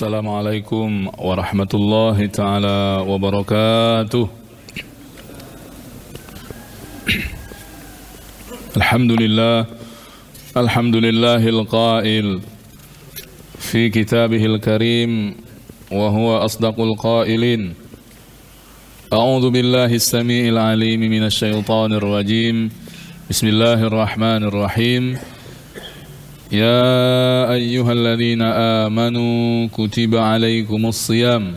Assalamualaikum warahmatullahi ta'ala wabarakatuh. Alhamdulillahil qail fi kitabihil karim wa huwa asdaqul qailin. A'udzu billahis samii'il 'aliim minasy syaithaanir rajiim. Bismillahirrahmanirrahim. Ya ayyuhalladzina amanu kutiba alaikumus shiyam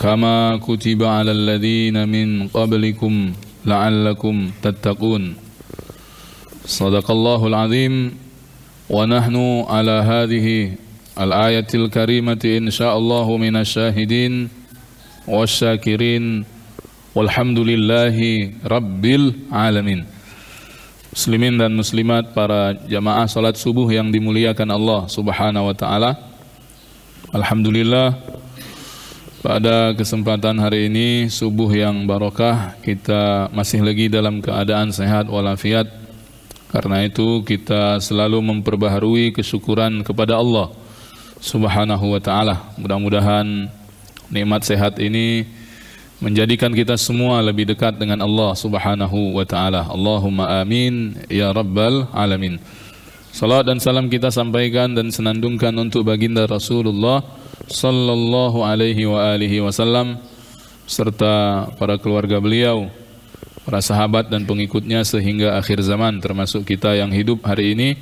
kama kutiba alal ladzina min qablikum la'allakum tattaqun. Shadaqallahul azim. Wa nahnu ala hadhihi al-ayatil karimati insyaallahu minasyahidin wasyakirin walhamdulillahi rabbil alamin. Muslimin dan muslimat, para jamaah salat subuh yang dimuliakan Allah Subhanahu wa taala. Alhamdulillah, pada kesempatan hari ini subuh yang barokah, kita masih lagi dalam keadaan sehat walafiat. Karena itu kita selalu memperbaharui kesyukuran kepada Allah Subhanahu wa taala. Mudah-mudahan nikmat sehat ini menjadikan kita semua lebih dekat dengan Allah Subhanahu wa ta'ala. Allahumma amin ya rabbal alamin. Salat dan salam kita sampaikan dan senandungkan untuk baginda Rasulullah sallallahu alaihi wa alihi wasallam serta para keluarga beliau, para sahabat dan pengikutnya sehingga akhir zaman, termasuk kita yang hidup hari ini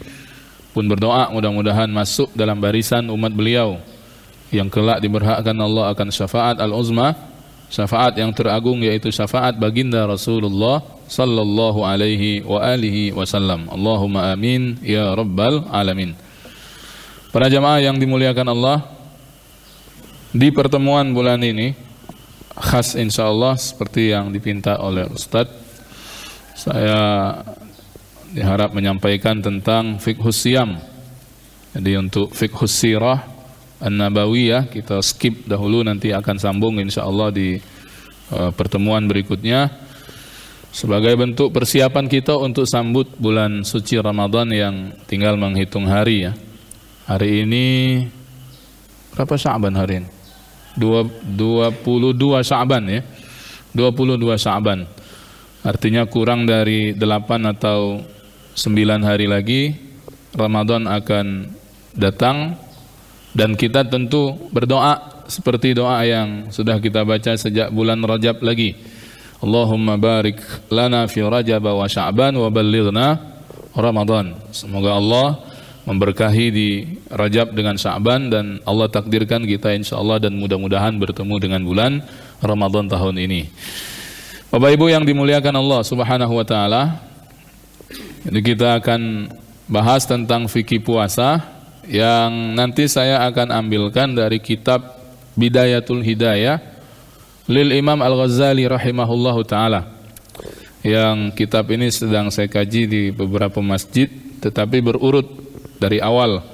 pun berdoa mudah-mudahan masuk dalam barisan umat beliau yang kelak diberhakkan Allah akan syafaat al-uzma, syafaat yang teragung, yaitu syafaat baginda Rasulullah sallallahu alaihi wa alihi wasallam. Allahumma amin ya rabbal alamin. Para jamaah yang dimuliakan Allah, di pertemuan bulan ini khas insyaallah seperti yang dipinta oleh Ustadz, saya diharap menyampaikan tentang fiqhus siyam. Jadi untuk fiqhus sirah An-Nabawiyah kita skip dahulu, nanti akan sambung insyaallah di pertemuan berikutnya sebagai bentuk persiapan kita untuk sambut bulan suci Ramadan yang tinggal menghitung hari ya. Hari ini berapa Sya'ban hari ini? 22 Sya'ban ya. 22 Sya'ban. Artinya kurang dari 8 atau 9 hari lagi Ramadan akan datang. Dan kita tentu berdoa seperti doa yang sudah kita baca sejak bulan Rajab lagi. Allahumma barik lana fi Rajab wa Sya'ban wa ballighna Ramadan. Semoga Allah memberkahi di Rajab dengan Sya'ban dan Allah takdirkan kita insyaallah dan mudah-mudahan bertemu dengan bulan Ramadan tahun ini. Bapak Ibu yang dimuliakan Allah Subhanahu wa taala, jadi kita akan bahas tentang fikih puasa yang nanti saya akan ambilkan dari kitab Bidayatul Hidayah lil Imam Al-Ghazali rahimahullahu ta'ala. Yang kitab ini sedang saya kaji di beberapa masjid, tetapi berurut dari awal.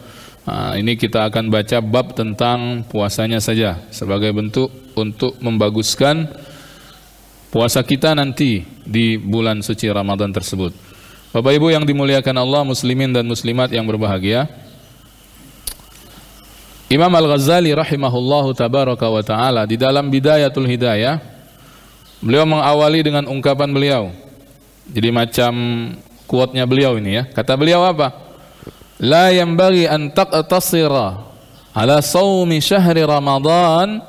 Nah, ini kita akan baca bab tentang puasanya saja sebagai bentuk untuk membaguskan puasa kita nanti di bulan suci Ramadan tersebut. Bapak Ibu yang dimuliakan Allah, muslimin dan muslimat yang berbahagia, Imam Al-Ghazali rahimahullahu tabaraka wa ta'ala di dalam Bidayatul Hidayah, beliau mengawali dengan ungkapan beliau. Jadi macam quote-nya beliau ini ya. Kata beliau apa? La yanbaghi an taqtasira ala shaumi syahri Ramadan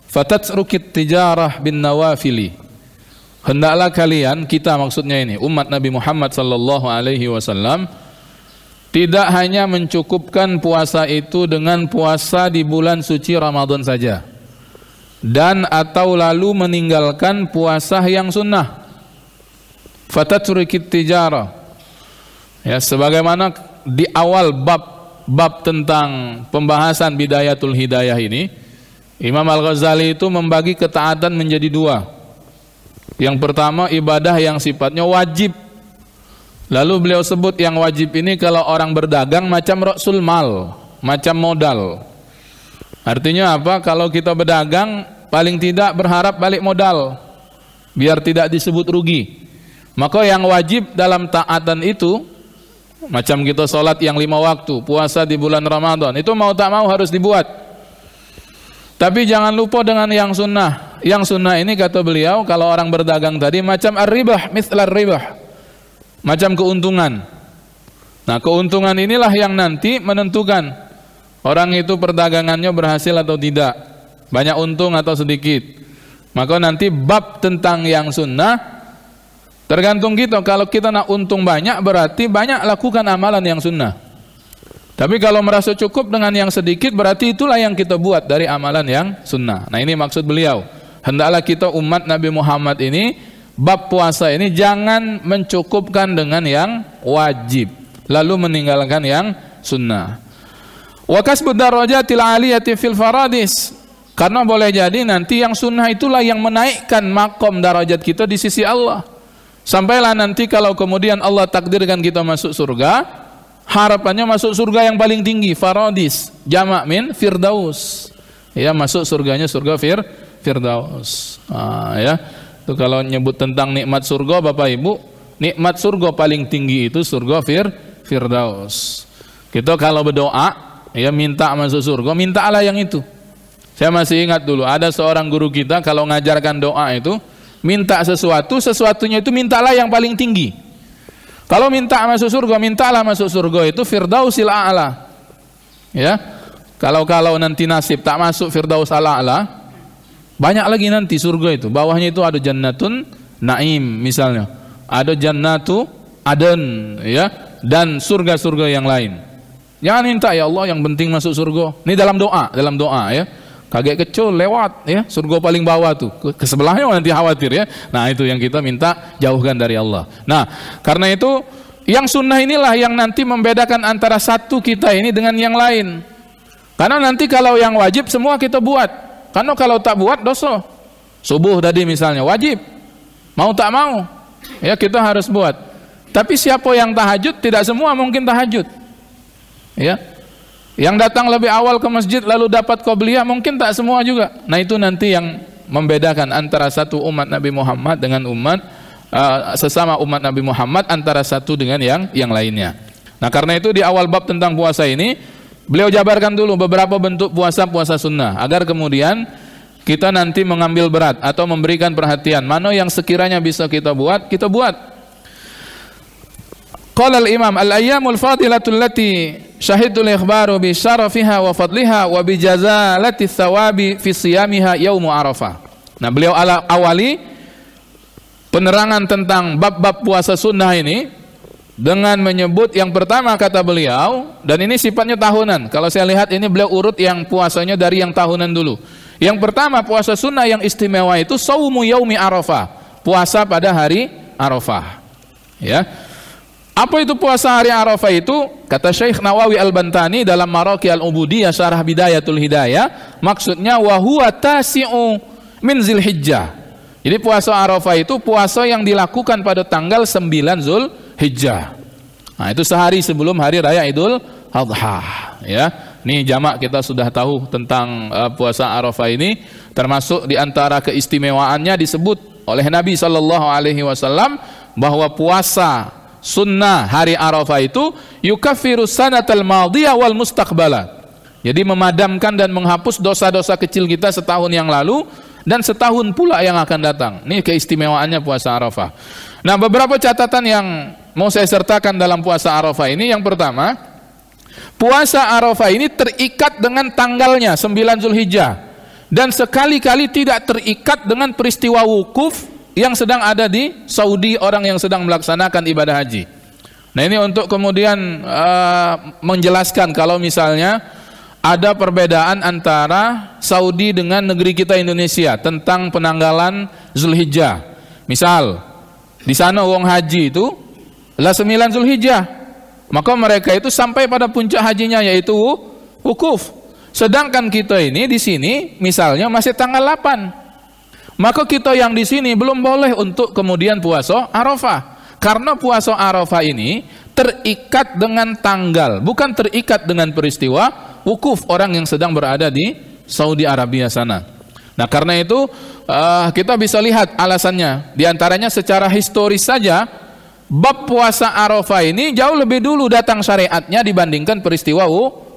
fatatrukit tijarah bin nawafili. Hendaklah kalian, kita maksudnya ini umat Nabi Muhammad sallallahu alaihi wasallam, tidak hanya mencukupkan puasa itu dengan puasa di bulan suci Ramadan saja, dan atau lalu meninggalkan puasa yang sunnah. Fatatrukit tijarah. Ya, sebagaimana di awal bab tentang pembahasan Bidayatul Hidayah ini, Imam Al-Ghazali itu membagi ketaatan menjadi dua. Yang pertama ibadah yang sifatnya wajib. Lalu beliau sebut yang wajib ini kalau orang berdagang macam ra'sul mal, macam modal. Artinya apa? Kalau kita berdagang paling tidak berharap balik modal biar tidak disebut rugi. Maka yang wajib dalam taatan itu macam kita sholat yang 5 waktu, puasa di bulan Ramadan, itu mau tak mau harus dibuat. Tapi jangan lupa dengan yang sunnah. Yang sunnah ini kata beliau, kalau orang berdagang tadi macam ar-ribah, mithlar ribah, macam keuntungan. Nah, keuntungan inilah yang nanti menentukan orang itu perdagangannya berhasil atau tidak, banyak untung atau sedikit. Maka nanti bab tentang yang sunnah tergantung kita. Kalau kita nak untung banyak, berarti banyak lakukan amalan yang sunnah. Tapi kalau merasa cukup dengan yang sedikit, berarti itulah yang kita buat dari amalan yang sunnah. Nah, ini maksud beliau. Hendaklah kita umat Nabi Muhammad ini, bab puasa ini jangan mencukupkan dengan yang wajib, lalu meninggalkan yang sunnah. Wa kasbud darajatil aliyati fil faradis. Karena boleh jadi nanti yang sunnah itulah yang menaikkan makom darajat kita di sisi Allah. Sampailah nanti kalau kemudian Allah takdirkan kita masuk surga, harapannya masuk surga yang paling tinggi, faradis, jamak min firdaus. Ya, masuk surganya surga firdaus. Ya. Itu kalau nyebut tentang nikmat surga, Bapak Ibu, nikmat surga paling tinggi itu surga firdaus. Kita kalau berdoa, ya minta masuk surga, mintalah yang itu. Saya masih ingat dulu ada seorang guru kita kalau ngajarkan doa itu, minta sesuatu, sesuatunya itu mintalah yang paling tinggi. Kalau minta masuk surga, mintalah masuk surga itu firdausil a'la. Ya. Kalau nanti nasib tak masuk firdaus a'la, banyak lagi nanti surga itu. Bawahnya itu ada jannatun naim misalnya. Ada jannatu aden, ya, dan surga-surga yang lain. Jangan minta ya Allah yang penting masuk surga. Ini dalam doa ya. Kaget kecil lewat ya, surga paling bawah tuh. Ke sebelahnya nanti khawatir ya. Nah, itu yang kita minta jauhkan dari Allah. Nah, karena itu yang sunnah inilah yang nanti membedakan antara satu kita ini dengan yang lain. Karena nanti kalau yang wajib semua kita buat. Karena kalau tak buat dosa. Subuh tadi misalnya wajib. Mau tak mau ya kita harus buat. Tapi siapa yang tahajud, tidak semua mungkin tahajud. Ya. Yang datang lebih awal ke masjid lalu dapat qobliyah mungkin tak semua juga. Nah, itu nanti yang membedakan antara satu umat Nabi Muhammad dengan umat sesama umat Nabi Muhammad, antara satu dengan yang lainnya. Nah, karena itu di awal bab tentang puasa ini beliau jabarkan dulu beberapa bentuk puasa sunnah agar kemudian kita nanti mengambil berat atau memberikan perhatian mana yang sekiranya bisa kita buat, kita buat. Qala al-Imam al-ayyamul fadilatul lati syahidul ikhbaru bi syarafiha wa fadliha wa bi jazalati thawabi fi siyamiha yaum Arafah. Nah, beliau awali penerangan tentang bab-bab puasa sunnah ini dengan menyebut yang pertama kata beliau, dan ini sifatnya tahunan. Kalau saya lihat ini beliau urut yang puasanya dari yang tahunan dulu. Yang pertama puasa sunnah yang istimewa itu saumu yaumi Arafah, puasa pada hari Arafah. Ya. Apa itu puasa hari Arafah itu? Kata Syekh Nawawi Al-Bantani dalam Maraqi Al-Ubudiyah Syarah Bidayatul Hidayah, maksudnya wa huwa tasi'u min Zulhijjah. Jadi puasa Arafah itu puasa yang dilakukan pada tanggal 9 Zulhijjah. Nah, itu sehari sebelum hari raya Idul Adha, ya. Nih jamak kita sudah tahu tentang puasa Arafah ini, termasuk di antara keistimewaannya disebut oleh Nabi sallallahu alaihi wasallam bahwa puasa sunnah hari Arafah itu yukaffiru sanatal madiyah wal mustaqbala. Jadi memadamkan dan menghapus dosa-dosa kecil kita setahun yang lalu dan setahun pula yang akan datang. Ini keistimewaannya puasa Arafah. Nah, beberapa catatan yang mau saya sertakan dalam puasa Arafah ini. Yang pertama, puasa Arafah ini terikat dengan tanggalnya 9 Zulhijjah, dan sekali-kali tidak terikat dengan peristiwa wukuf yang sedang ada di Saudi, orang yang sedang melaksanakan ibadah haji. Nah, ini untuk kemudian menjelaskan kalau misalnya ada perbedaan antara Saudi dengan negeri kita Indonesia tentang penanggalan Zulhijjah. Misal di sana wong haji itu lah 9 Zulhijjah, maka mereka itu sampai pada puncak hajinya yaitu wukuf. Sedangkan kita ini di sini misalnya masih tanggal 8. Maka kita yang di sini belum boleh untuk kemudian puasa Arafah. Karena puasa Arafah ini terikat dengan tanggal, bukan terikat dengan peristiwa wukuf orang yang sedang berada di Saudi Arabia sana. Nah, karena itu kita bisa lihat alasannya. Di antaranya secara historis saja, bab puasa Arafah ini jauh lebih dulu datang syariatnya dibandingkan peristiwa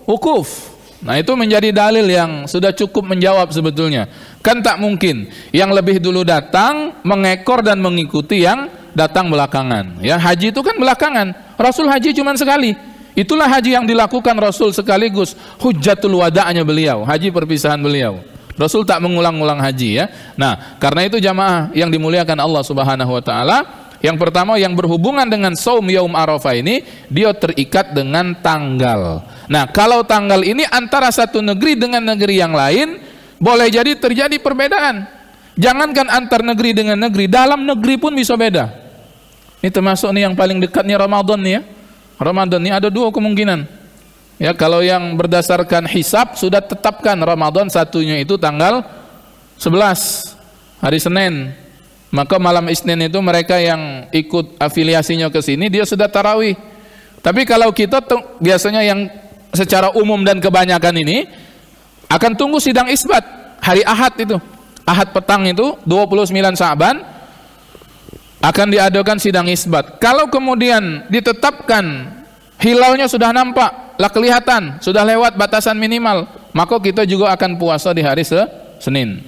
wukuf. Nah itu menjadi dalil yang sudah cukup menjawab sebetulnya. Kan tak mungkin yang lebih dulu datang mengekor dan mengikuti yang datang belakangan. Ya, haji itu kan belakangan. Rasul haji cuma sekali. Itulah haji yang dilakukan Rasul sekaligus hujjatul wada'nya beliau, haji perpisahan beliau. Rasul tak mengulang-ulang haji ya. Nah, karena itu jamaah yang dimuliakan Allah Subhanahu wa taala, yang pertama yang berhubungan dengan saum yaum Arafah ini, dia terikat dengan tanggal. Nah, kalau tanggal ini antara satu negeri dengan negeri yang lain, boleh jadi terjadi perbedaan. Jangankan antar negeri dengan negeri, dalam negeri pun bisa beda. Ini termasuk nih yang paling dekat nih Ramadan nih ya. Ramadan ini ada dua kemungkinan. Ya, kalau yang berdasarkan hisab sudah tetapkan Ramadan satunya itu tanggal 11 hari Senin. Maka malam Isnin itu mereka yang ikut afiliasinya ke sini dia sudah tarawih. Tapi kalau kita biasanya yang secara umum dan kebanyakan ini akan tunggu sidang isbat hari Ahad itu. Ahad petang itu 29 Sa'ban akan diadakan sidang isbat. Kalau kemudian ditetapkan hilalnya sudah nampak, lah kelihatan, sudah lewat batasan minimal, maka kita juga akan puasa di hari Senin.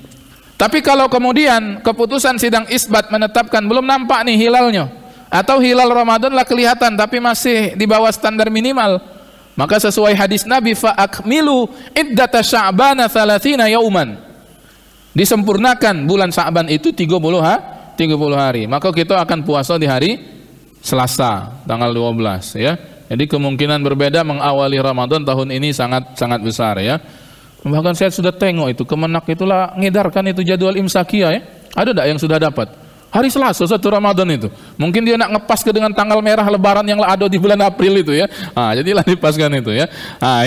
Tapi kalau kemudian keputusan sidang isbat menetapkan belum nampak nih hilalnya, atau hilal Ramadan lah kelihatan tapi masih di bawah standar minimal, maka sesuai hadis Nabi, fa akmilu iddata Sya'bana 30 yauman. Disempurnakan bulan Sya'ban itu 30 hari. Maka kita akan puasa di hari Selasa tanggal 12 ya. Jadi kemungkinan berbeda mengawali Ramadan tahun ini sangat besar ya. Bahkan saya sudah tengok itu Kemenak itulah ngedarkan itu jadwal imsakiyah ya. Ada tak yang sudah dapat? Hari Selasa 1 Ramadan itu. Mungkin dia nak ngepas ke dengan tanggal merah lebaran yang ada di bulan April itu ya. Jadilah dipaskan itu ya.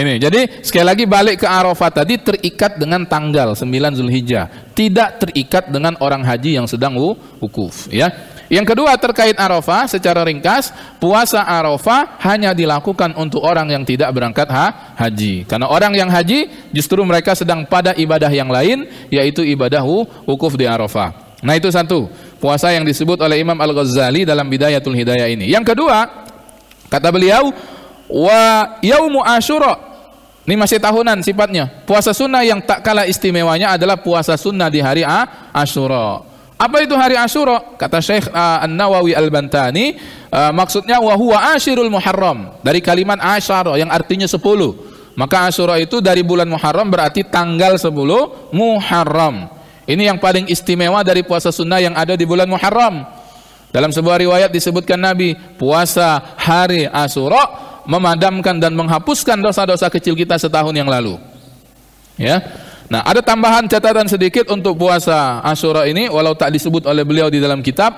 Ini. Jadi sekali lagi balik ke Arafah tadi, terikat dengan tanggal 9 Zulhijjah. Tidak terikat dengan orang haji yang sedang wukuf ya. Yang kedua terkait Arafah, secara ringkas, puasa Arafah hanya dilakukan untuk orang yang tidak berangkat haji. Karena orang yang haji justru mereka sedang pada ibadah yang lain, yaitu ibadah wukuf di Arafah. Nah itu satu, puasa yang disebut oleh Imam Al-Ghazali dalam Bidayatul Hidayah ini. Yang kedua, kata beliau, wa yaumu Asyura. Ini masih tahunan sifatnya. Puasa sunnah yang tak kalah istimewanya adalah puasa sunnah di hari Asyura. Apa itu hari Asyura? Kata Syekh An-Nawawi Al-Bantani, maksudnya wa huwa Ashirul Muharram, dari kalimat Asyara yang artinya 10. Maka Asyura itu dari bulan Muharram, berarti tanggal 10 Muharram. Ini yang paling istimewa dari puasa sunnah yang ada di bulan Muharram. Dalam sebuah riwayat disebutkan Nabi, puasa hari Asyura memadamkan dan menghapuskan dosa-dosa kecil kita setahun yang lalu. Ya. Nah, ada tambahan catatan sedikit untuk puasa Asyura ini, walau tak disebut oleh beliau di dalam kitab.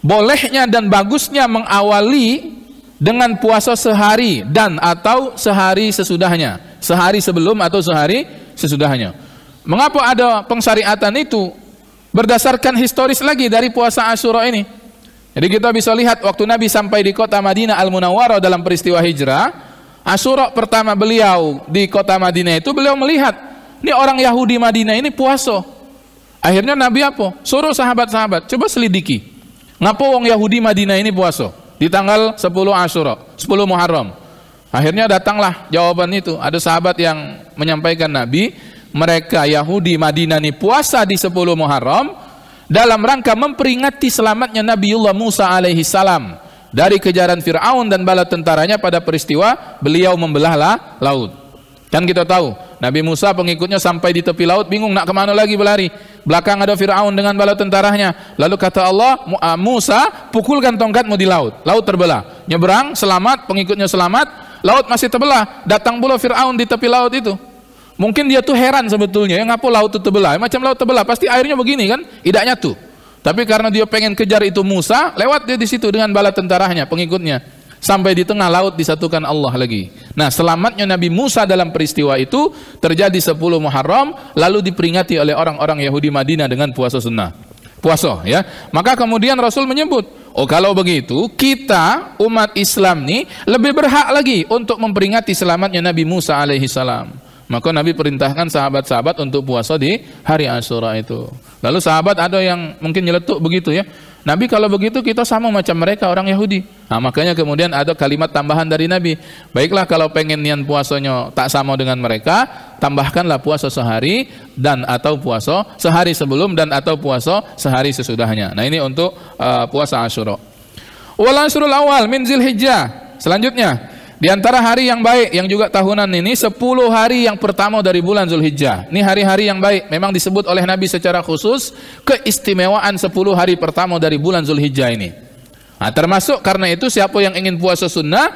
Bolehnya dan bagusnya mengawali dengan puasa sehari dan atau sehari sesudahnya, sehari sebelum atau sehari sesudahnya. Mengapa ada pengsyariatan itu? Berdasarkan historis lagi dari puasa Asyura ini. Jadi kita bisa lihat waktu Nabi sampai di kota Madinah Al-Munawwarah dalam peristiwa hijrah, Asyura pertama beliau di kota Madinah itu beliau melihat ini orang Yahudi Madinah ini puasa. Akhirnya Nabi apa? Suruh sahabat-sahabat, coba selidiki. Ngapa orang Yahudi Madinah ini puasa di tanggal 10 Asyura, 10 Muharram? Akhirnya datanglah jawaban itu. Ada sahabat yang menyampaikan Nabi, mereka Yahudi Madinah ini puasa di 10 Muharram dalam rangka memperingati selamatnya Nabiullah Musa alaihi salam dari kejaran Fir'aun dan bala tentaranya pada peristiwa beliau membelah laut. Kan kita tahu Nabi Musa pengikutnya sampai di tepi laut bingung nak kemana lagi berlari. Belakang ada Fir'aun dengan bala tentaranya. Lalu kata Allah, Musa pukulkan tongkatmu di laut. Laut terbelah. Nyeberang selamat, pengikutnya selamat. Laut masih terbelah. Datang pula Fir'aun di tepi laut itu. Mungkin dia tuh heran sebetulnya, ngapa laut itu terbelah? Macam laut terbelah pasti airnya begini kan? Tidak nyatu. Tapi karena dia pengen kejar itu Musa, lewat dia di situ dengan bala tentaranya, pengikutnya. Sampai di tengah laut disatukan Allah lagi. Nah, selamatnya Nabi Musa dalam peristiwa itu terjadi 10 Muharram, lalu diperingati oleh orang-orang Yahudi Madinah dengan puasa sunnah. Puasa ya. Maka kemudian Rasul menyebut, oh kalau begitu kita umat Islam nih lebih berhak lagi untuk memperingati selamatnya Nabi Musa alaihi salam. Maka Nabi perintahkan sahabat-sahabat untuk puasa di hari Asyura itu. Lalu sahabat ada yang mungkin nyeletuk begitu ya. Nabi kalau begitu kita sama macam mereka orang Yahudi. Nah, makanya kemudian ada kalimat tambahan dari Nabi. Baiklah kalau pengen nian puasanya tak sama dengan mereka, tambahkanlah puasa sehari dan atau puasa sehari sebelum dan atau puasa sehari sesudahnya. Nah, ini untuk puasa Asyura. Wal asrul awal min Dzulhijjah. Selanjutnya, di antara hari yang baik yang juga tahunan ini 10 hari yang pertama dari bulan Dzulhijjah. Ini hari-hari yang baik. Memang disebut oleh Nabi secara khusus keistimewaan 10 hari pertama dari bulan Dzulhijjah ini. Nah, termasuk karena itu siapa yang ingin puasa sunnah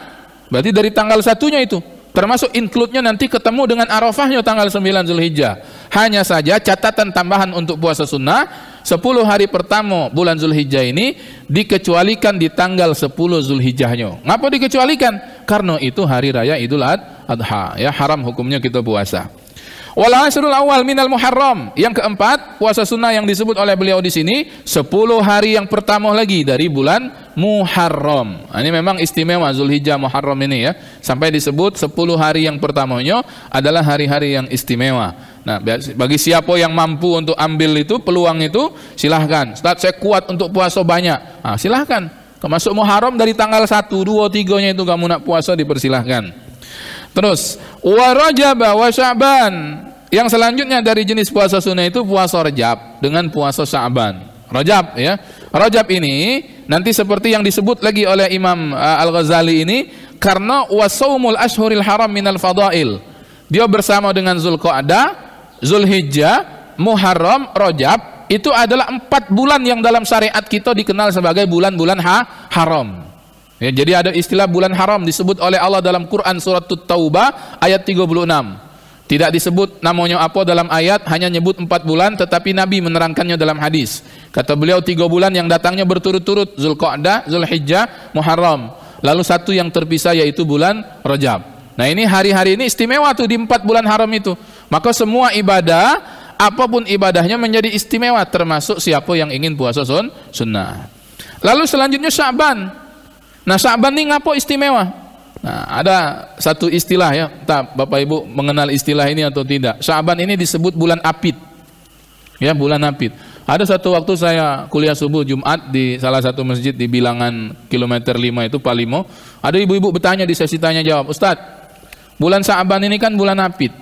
berarti dari tanggal 1-nya itu. Termasuk include-nya nanti ketemu dengan Arafahnya tanggal 9 Dzulhijjah. Hanya saja catatan tambahan untuk puasa sunnah 10 hari pertama bulan Dzulhijjah ini dikecualikan di tanggal 10 Dzulhijjahnya. Ngapa dikecualikan? Karena itu hari raya Idul Adha, ya, haram hukumnya kita puasa. Wal asrul awal minal Muharram. Yang keempat, puasa sunnah yang disebut oleh beliau di sini 10 hari yang pertama lagi dari bulan Muharram. Nah, ini memang istimewa Dzulhijjah Muharram ini, ya. Sampai disebut 10 hari yang pertamanya adalah hari-hari yang istimewa. Nah, bagi siapa yang mampu untuk ambil itu peluang itu, silahkan. Ustaz, saya kuat untuk puasa banyak. Nah, silahkan. Masuk Muharram dari tanggal 1, 2, 3-nya itu kamu nak puasa dipersilahkan. Terus wa Rajab wa Sya'ban. Yang selanjutnya dari jenis puasa sunnah itu puasa Rajab dengan puasa Sya'ban. Rajab, ya. Rajab ini nanti seperti yang disebut lagi oleh Imam Al-Ghazali ini karena wasaumul ashhuril haram minal fadail. Dia bersama dengan Zulqa'dah, Zulhijjah, Muharram, Rajab itu adalah 4 bulan yang dalam syariat kita dikenal sebagai bulan-bulan haram. Ya, jadi ada istilah bulan haram disebut oleh Allah dalam Quran surat At-Taubah ayat 36. Tidak disebut namanya apa dalam ayat, hanya nyebut 4 bulan, tetapi Nabi menerangkannya dalam hadis. Kata beliau 3 bulan yang datangnya berturut-turut, Zulqa'dah, Zulhijjah, Muharram. Lalu 1 yang terpisah yaitu bulan Rajab. Nah, ini hari-hari ini istimewa tuh di 4 bulan haram itu. Maka semua ibadah, apapun ibadahnya menjadi istimewa, termasuk siapa yang ingin puasa sunnah. Lalu selanjutnya Sya'ban. Nah, Sya'ban ini ngapa istimewa? Nah, ada satu istilah, ya. Entah Bapak Ibu mengenal istilah ini atau tidak. Sya'ban ini disebut bulan apit. Ya, bulan apit. Ada satu waktu saya kuliah subuh Jumat di salah satu masjid di bilangan kilometer 5 itu Palimo. Ada ibu-ibu bertanya di sesi tanya jawab, "Ustadz, bulan Sya'ban ini kan bulan apit.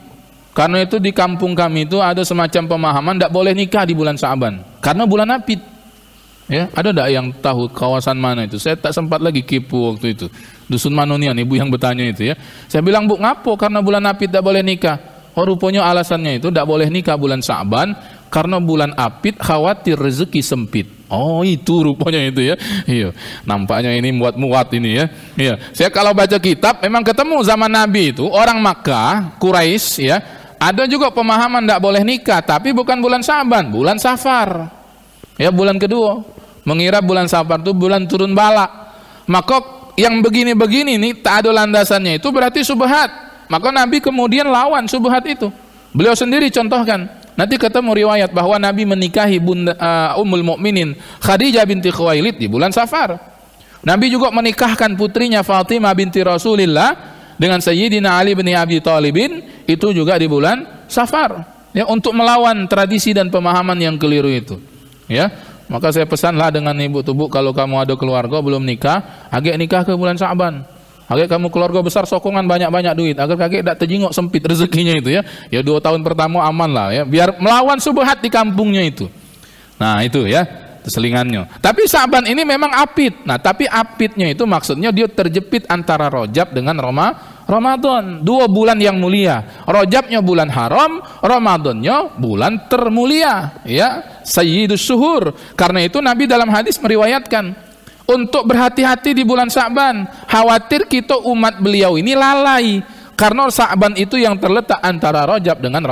Karena itu di kampung kami itu ada semacam pemahaman tidak boleh nikah di bulan Sya'ban karena bulan apit." Ya, ada tidak yang tahu kawasan mana itu? Saya tak sempat lagi kipu waktu itu. Dusun Manonian, ibu yang bertanya itu, ya. Saya bilang, "Bu, ngapo karena bulan apit tidak boleh nikah?" Oh, rupanya alasannya itu tidak boleh nikah bulan Sya'ban karena bulan apit khawatir rezeki sempit. Oh, itu rupanya itu, ya. Iya. Nampaknya ini muat-muat ini, ya. Iya. Saya kalau baca kitab memang ketemu zaman Nabi itu orang Makkah, Quraisy, ya. Ada juga pemahaman tidak boleh nikah, tapi bukan bulan Sya'ban, bulan Safar. Ya, bulan kedua. Mengira bulan Safar itu bulan turun bala. Maka yang begini-begini nih tak ada landasannya itu berarti subhat. Maka Nabi kemudian lawan subhat itu. Beliau sendiri contohkan. Nanti ketemu riwayat bahwa Nabi menikahi Ummul Mukminin Khadijah binti Khuwailid di bulan Safar. Nabi juga menikahkan putrinya Fatimah binti Rasulillah dengan Sayyidina Ali bin Abi Thalibin itu juga di bulan Safar. Ya, untuk melawan tradisi dan pemahaman yang keliru itu. Ya, maka saya pesanlah dengan ibu tubuh, kalau kamu ada keluarga belum nikah, agak nikah ke bulan Sya'ban. Agak kamu keluarga besar sokongan banyak-banyak duit agar kakek tidak terjingok sempit rezekinya itu, ya. Ya 2 tahun pertama aman lah, ya. Biar melawan subhat di kampungnya itu. Nah, itu, ya, selingannya. Tapi Sya'ban ini memang apit. Nah, tapi apitnya itu maksudnya dia terjepit antara Rajab dengan Ramadan, 2 bulan yang mulia. Rajabnya bulan haram, Ramadannya bulan termulia, ya, Sayyidus Syuhur. Karena itu Nabi dalam hadis meriwayatkan untuk berhati-hati di bulan Sya'ban. Khawatir kita umat beliau ini lalai karena Sya'ban itu yang terletak antara Rajab dengan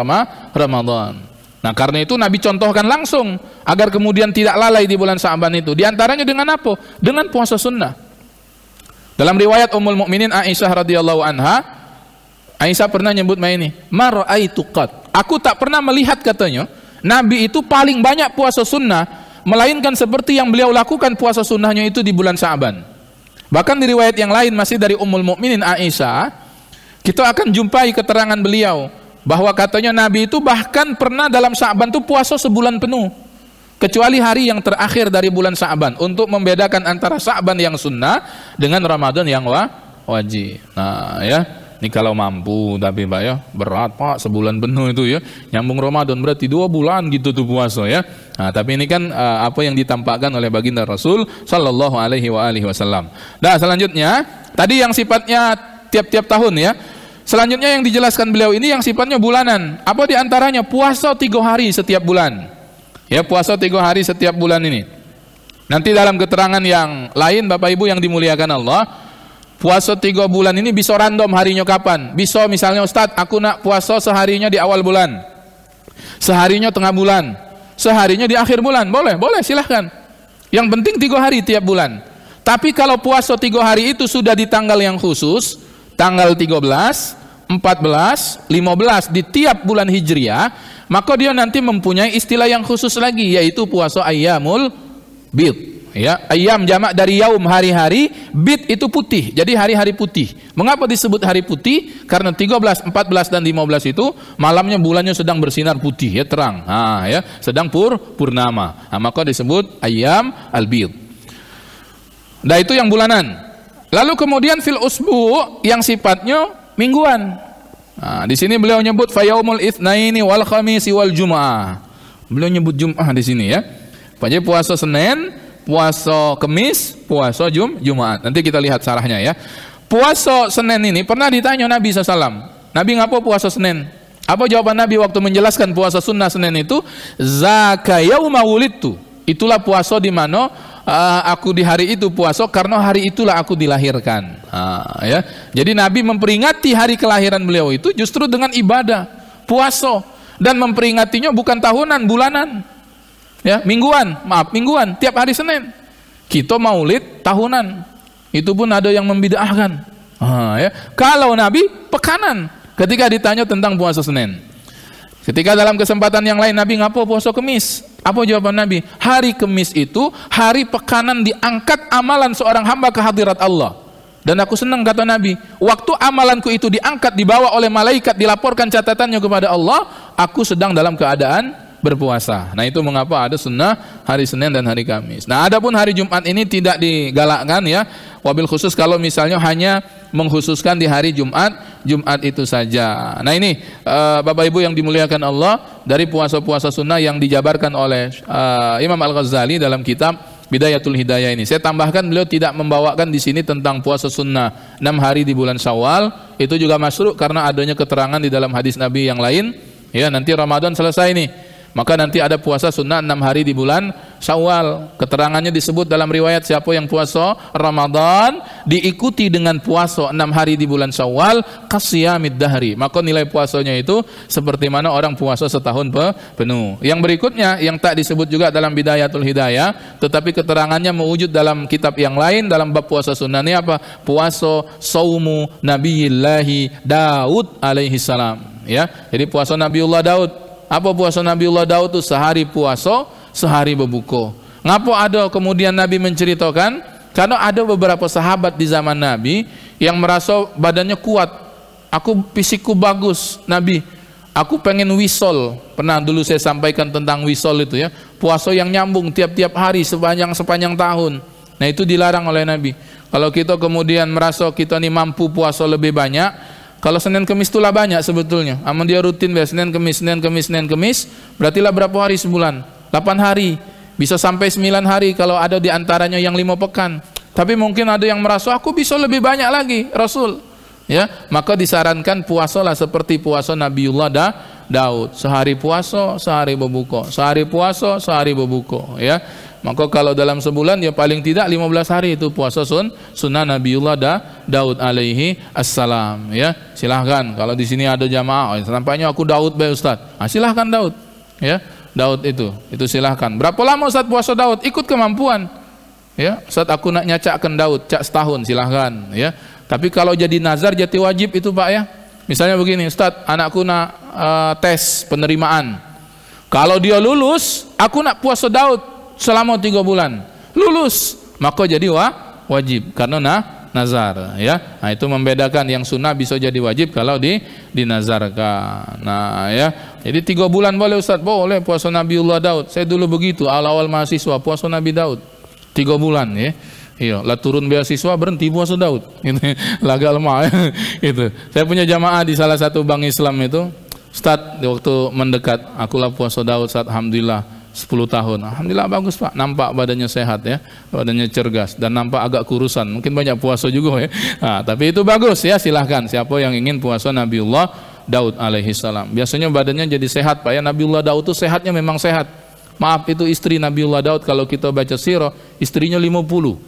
Ramadan. Nah, karena itu Nabi contohkan langsung agar kemudian tidak lalai di bulan Sya'ban itu. Di antaranya dengan apa? Dengan puasa sunnah. Dalam riwayat Ummul Mukminin Aisyah radhiyallahu anha, Aisyah pernah nyebut ini, "Ma ra'aitu qat." Aku tak pernah melihat, katanya, Nabi itu paling banyak puasa sunnah melainkan seperti yang beliau lakukan puasa sunnahnya itu di bulan Sya'ban. Bahkan di riwayat yang lain masih dari Ummul Mukminin Aisyah, kita akan jumpai keterangan beliau bahwa katanya Nabi itu bahkan pernah dalam Sya'ban itu puasa sebulan penuh. kecuali hari yang terakhir dari bulan Sya'ban, untuk membedakan antara Sya'ban yang sunnah dengan Ramadan yang wajib. Nah ya, ini kalau mampu, tapi Pak ya, berat Pak, sebulan penuh itu ya, nyambung Ramadan berarti 2 bulan gitu tuh puasa ya. Nah, tapi ini kan apa yang ditampakkan oleh baginda Rasul sallallahu alaihi wasallam. Nah, selanjutnya tadi yang sifatnya tiap-tiap tahun ya. Selanjutnya yang dijelaskan beliau ini yang sifatnya bulanan. Apa diantaranya? Puasa 3 hari setiap bulan. Ya, puasa 3 hari setiap bulan ini. Nanti dalam keterangan yang lain Bapak Ibu yang dimuliakan Allah, puasa 3 bulan ini bisa random harinya kapan. Bisa misalnya Ustadz, aku nak puasa seharinya di awal bulan, seharinya tengah bulan, seharinya di akhir bulan. Boleh, boleh, silahkan. Yang penting 3 hari tiap bulan. Tapi kalau puasa 3 hari itu sudah di tanggal yang khusus, tanggal 13, 14, 15 di tiap bulan Hijriah, maka dia nanti mempunyai istilah yang khusus lagi, yaitu puasa ayyamul bid. Ya, ayyam jamak dari yaum, hari-hari, bid itu putih. Jadi hari-hari putih. Mengapa disebut hari putih? Karena 13, 14 dan 15 itu malamnya bulannya sedang bersinar putih ya, terang. Nah, ya, sedang purnama. Nah, maka disebut ayyam al-bid. Nah, itu yang bulanan. Lalu kemudian fil usbu yang sifatnya mingguan. Nah, di sini beliau nyebut fayaumul itsnaini wal khamisi wal jumu'ah. Beliau nyebut Jumat di sini ya. Jadi puasa Senin, puasa Kamis, puasa Jumat. Nanti kita lihat sarahnya ya. Puasa Senin ini pernah ditanya Nabi SAW. Nabi ngapa puasa Senin? Apa jawaban Nabi waktu menjelaskan puasa sunnah Senin itu? Zaka yauma wulidtu. Itulah puasa di mana aku di hari itu puasa karena hari itulah aku dilahirkan. Ya. Jadi Nabi memperingati hari kelahiran beliau itu justru dengan ibadah puasa, dan memperingatinya bukan tahunan, bulanan. Ya, mingguan, mingguan, tiap hari Senin. Kita maulid tahunan. Itu pun ada yang membid'ahkan. Ya. Kalau Nabi pekanan ketika ditanya tentang puasa Senin. Ketika dalam kesempatan yang lain Nabi ngapa puasa Kamis? Apa jawaban Nabi? Hari Kamis itu hari pekanan diangkat amalan seorang hamba ke hadirat Allah. Dan aku senang kata Nabi, waktu amalanku itu diangkat, dibawa oleh malaikat, dilaporkan catatannya kepada Allah, aku sedang dalam keadaan berpuasa. Nah, itu mengapa ada sunnah hari Senin dan hari Kamis. Nah, adapun hari Jumat ini tidak digalakkan ya. Wabil khusus kalau misalnya hanya mengkhususkan di hari Jumat itu saja. Nah, ini Bapak Ibu yang dimuliakan Allah, dari puasa-puasa sunnah yang dijabarkan oleh Imam Al-Ghazali dalam kitab Bidayatul Hidayah ini. Saya tambahkan, beliau tidak membawakan di sini tentang puasa sunnah 6 hari di bulan Syawal. Itu juga masyru' karena adanya keterangan di dalam hadis Nabi yang lain. Ya, nanti Ramadan selesai nih, maka nanti ada puasa sunnah 6 hari di bulan Syawal. Keterangannya disebut dalam riwayat, siapa yang puasa Ramadan diikuti dengan puasa 6 hari di bulan Syawal, qasiyamid dahri, maka nilai puasanya itu seperti mana orang puasa setahun penuh. Yang berikutnya yang tak disebut juga dalam Bidayatul Hidayah, tetapi keterangannya mewujud dalam kitab yang lain dalam bab puasa sunnah ini apa? Puasa saumu Nabiyillahi Daud alaihi salam. Ya, jadi puasa Nabiullah Daud. Apa puasa Nabiullah Daud itu? Sehari puasa, sehari berbuka. Ngapa ada kemudian Nabi menceritakan? Karena ada beberapa sahabat di zaman Nabi yang merasa badannya kuat. Aku fisikku bagus, Nabi. Aku pengen wisol. Pernah dulu saya sampaikan tentang wisol itu ya. Puasa yang nyambung tiap-tiap hari sepanjang tahun. Nah, itu dilarang oleh Nabi. Kalau kita kemudian merasa kita ini mampu puasa lebih banyak, kalau Senin Kemis itulah banyak sebetulnya. Aman dia rutin Senin Kemis, berarti lah berapa hari sebulan? 8 hari. Bisa sampai 9 hari kalau ada di antaranya yang 5 pekan. Tapi mungkin ada yang merasa aku bisa lebih banyak lagi, Rasul. Ya, maka disarankan puasalah seperti puasa Nabiullah Daud. Sehari puasa, sehari berbuka. Sehari puasa, sehari berbuka, ya. Maka kalau dalam sebulan ya paling tidak 15 hari itu puasa sunnah Nabiullah Daud alaihi assalam, ya. Silahkan kalau di sini ada jamaah, nampaknya aku Daud baik Ustaz. Silahkan Daud, ya. Daud itu silahkan. Berapa lama Ustaz puasa Daud? Ikut kemampuan, ya. Ustaz aku nak nyacakkan Daud, cak setahun, silahkan, ya. Tapi kalau jadi nazar jadi wajib itu Pak ya. Misalnya begini, Ustaz anakku nak tes penerimaan, kalau dia lulus aku nak puasa Daud selama 3 bulan, lulus maka jadi wajib karena nazar, ya. Nah, itu membedakan yang sunnah bisa jadi wajib kalau dinazarkan. Nah, ya. Jadi 3 bulan boleh Ustaz? Boleh puasa Nabiullah Daud. Saya dulu begitu, awal-awal mahasiswa puasa Nabi Daud. 3 bulan, ya. Iya, lah turun beasiswa berhenti puasa Daud. Gitu. Laga lemah. Gitu. Saya punya jamaah di salah satu bank Islam itu. Ustaz, di waktu mendekat, akulah puasa Daud, Ustaz, alhamdulillah 10 tahun. Alhamdulillah bagus Pak, nampak badannya sehat ya, badannya cergas dan nampak agak kurusan. Mungkin banyak puasa juga ya. Nah, tapi itu bagus ya, silahkan siapa yang ingin puasa Nabiullah Daud alaihi salam. Biasanya badannya jadi sehat Pak ya. Nabiullah Daud itu sehatnya memang sehat. Maaf, itu istri Nabiullah Daud, kalau kita baca sirah, istrinya 50.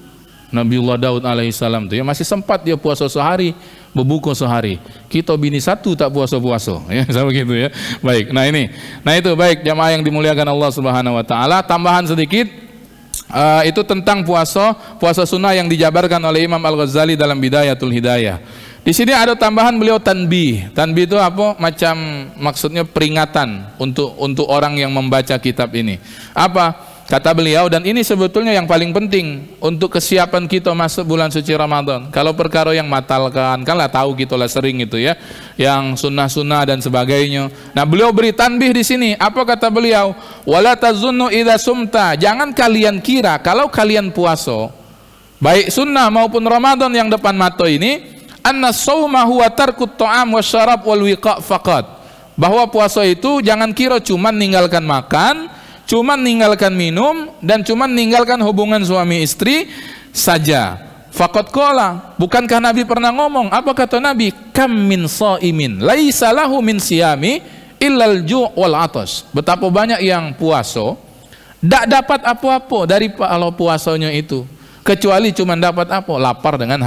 Nabiullah Daud alaihissalam itu ya masih sempat dia puasa sehari, berbuka sehari. Kita bini satu tak puasa-puasa, ya sama gitu ya. Baik, nah ini, nah itu baik jamaah yang dimuliakan Allah Subhanahu Wa Taala. Tambahan sedikit, itu tentang puasa sunnah yang dijabarkan oleh Imam Al-Ghazali dalam Bidayatul Hidayah. Di sini ada tambahan beliau tanbih. Tanbih itu apa? Macam maksudnya peringatan untuk orang yang membaca kitab ini. Apa? Kata beliau, dan ini sebetulnya yang paling penting untuk kesiapan kita masuk bulan suci Ramadan. Kalau perkara yang matalkan, kan lah tahu kita lah sering itu ya, yang sunnah-sunnah dan sebagainya. Nah, beliau beri tanbih di sini. Apa kata beliau? Wala tazunnu idza sumta. Jangan kalian kira kalau kalian puasa, baik sunnah maupun Ramadan yang depan mata ini, anna shauma huwa tarkut ta'am wasyarab wal wiqa' faqat. Bahwa puasa itu jangan kira cuman ninggalkan makan, cuman ninggalkan minum, dan cuman ninggalkan hubungan suami istri saja. Faqad qala, bukankah Nabi pernah ngomong? Apa kata Nabi? Kam min shaimin laisa lahu min siyami illal ju' wal atas. Betapa banyak yang puasa tidak dapat apa-apa dari kalau puasanya itu, kecuali cuman dapat apa? Lapar dengan